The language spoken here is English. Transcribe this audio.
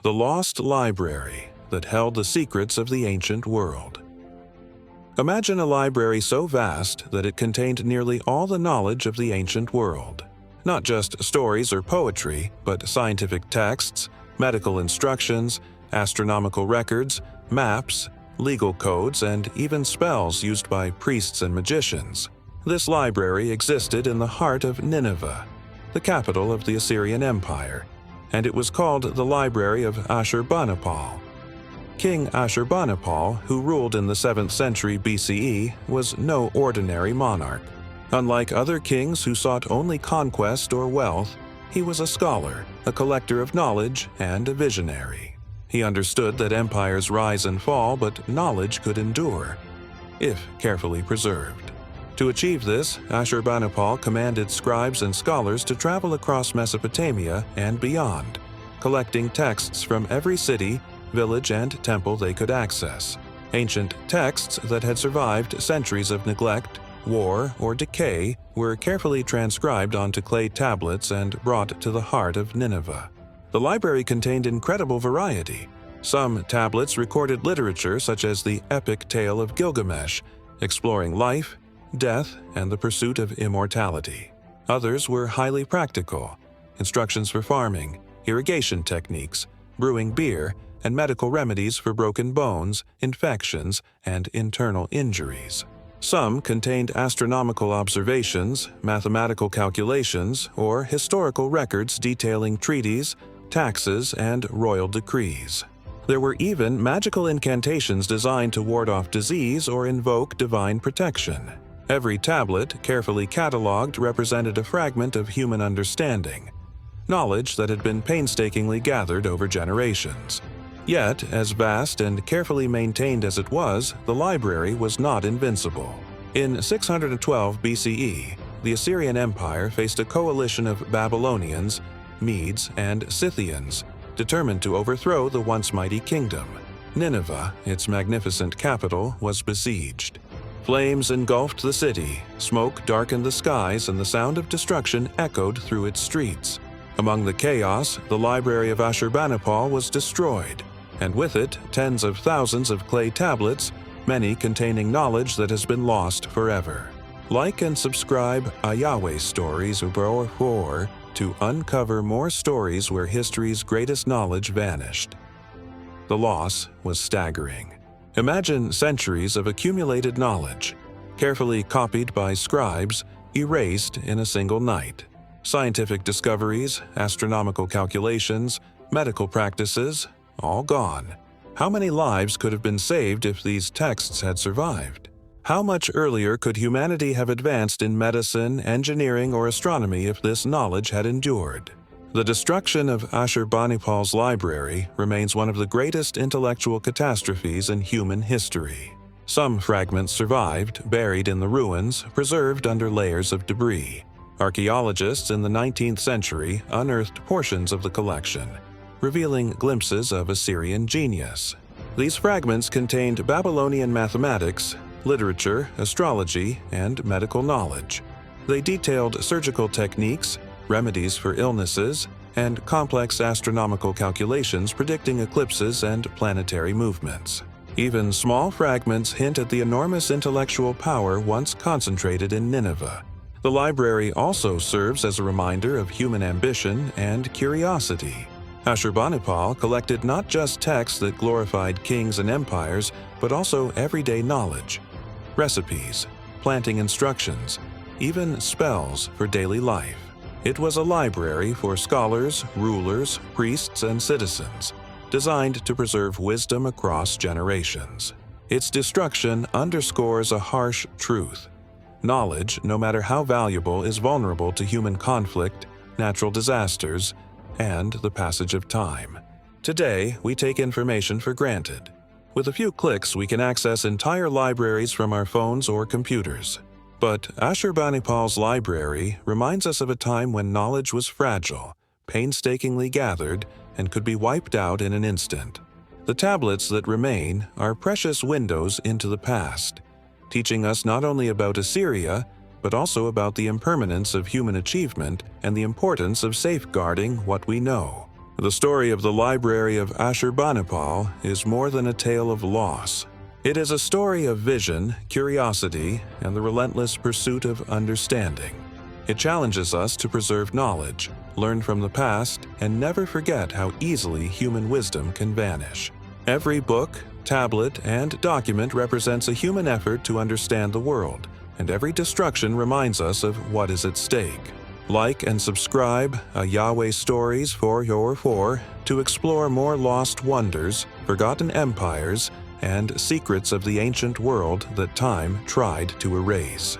the lost library that held the secrets of the ancient world. Imagine a library so vast that it contained nearly all the knowledge of the ancient world. Not just stories or poetry, but scientific texts, medical instructions, astronomical records, maps, legal codes, and even spells used by priests and magicians. This library existed in the heart of Nineveh, the capital of the Assyrian Empire, and it was called the Library of Ashurbanipal. King Ashurbanipal, who ruled in the 7th century BCE, was no ordinary monarch. Unlike other kings who sought only conquest or wealth, he was a scholar, a collector of knowledge, and a visionary. He understood that empires rise and fall, but knowledge could endure, if carefully preserved. To achieve this, Ashurbanipal commanded scribes and scholars to travel across Mesopotamia and beyond, collecting texts from every city, village, and temple they could access. Ancient texts that had survived centuries of neglect, war, or decay were carefully transcribed onto clay tablets and brought to the heart of Nineveh. The library contained incredible variety. Some tablets recorded literature such as the epic tale of Gilgamesh, exploring life, death, and the pursuit of immortality. Others were highly practical, instructions for farming, irrigation techniques, brewing beer, and medical remedies for broken bones, infections, and internal injuries. Some contained astronomical observations, mathematical calculations, or historical records detailing treaties, taxes, and royal decrees. There were even magical incantations designed to ward off disease or invoke divine protection. Every tablet, carefully cataloged, represented a fragment of human understanding, knowledge that had been painstakingly gathered over generations. Yet, as vast and carefully maintained as it was, the library was not invincible. In 612 BCE, the Assyrian Empire faced a coalition of Babylonians, Medes, and Scythians, determined to overthrow the once mighty kingdom. Nineveh, its magnificent capital, was besieged. Flames engulfed the city, smoke darkened the skies, and the sound of destruction echoed through its streets. Among the chaos, the Library of Ashurbanipal was destroyed, and with it, tens of thousands of clay tablets, many containing knowledge that has been lost forever. Like and subscribe Yahweh Stories to uncover more stories where history's greatest knowledge vanished. The loss was staggering. Imagine centuries of accumulated knowledge, carefully copied by scribes, erased in a single night. Scientific discoveries, astronomical calculations, medical practices, all gone. How many lives could have been saved if these texts had survived? How much earlier could humanity have advanced in medicine, engineering, or astronomy if this knowledge had endured? The destruction of Ashurbanipal's library remains one of the greatest intellectual catastrophes in human history. Some fragments survived, buried in the ruins, preserved under layers of debris. Archaeologists in the 19th century unearthed portions of the collection, revealing glimpses of Assyrian genius. These fragments contained Babylonian mathematics, literature, astrology, and medical knowledge. They detailed surgical techniques, remedies for illnesses, and complex astronomical calculations predicting eclipses and planetary movements. Even small fragments hint at the enormous intellectual power once concentrated in Nineveh. The library also serves as a reminder of human ambition and curiosity. Ashurbanipal collected not just texts that glorified kings and empires, but also everyday knowledge, recipes, planting instructions, even spells for daily life. It was a library for scholars, rulers, priests, and citizens, designed to preserve wisdom across generations. Its destruction underscores a harsh truth. Knowledge, no matter how valuable, is vulnerable to human conflict, natural disasters, and the passage of time. Today, we take information for granted. With a few clicks, we can access entire libraries from our phones or computers. But Ashurbanipal's library reminds us of a time when knowledge was fragile, painstakingly gathered, and could be wiped out in an instant. The tablets that remain are precious windows into the past, teaching us not only about Assyria, but also about the impermanence of human achievement and the importance of safeguarding what we know. The story of the library of Ashurbanipal is more than a tale of loss. It is a story of vision, curiosity, and the relentless pursuit of understanding. It challenges us to preserve knowledge, learn from the past, and never forget how easily human wisdom can vanish. Every book, tablet, and document represents a human effort to understand the world, and every destruction reminds us of what is at stake. Like and subscribe Yahweh Stories for Your For to explore more lost wonders, forgotten empires, and secrets of the ancient world that time tried to erase.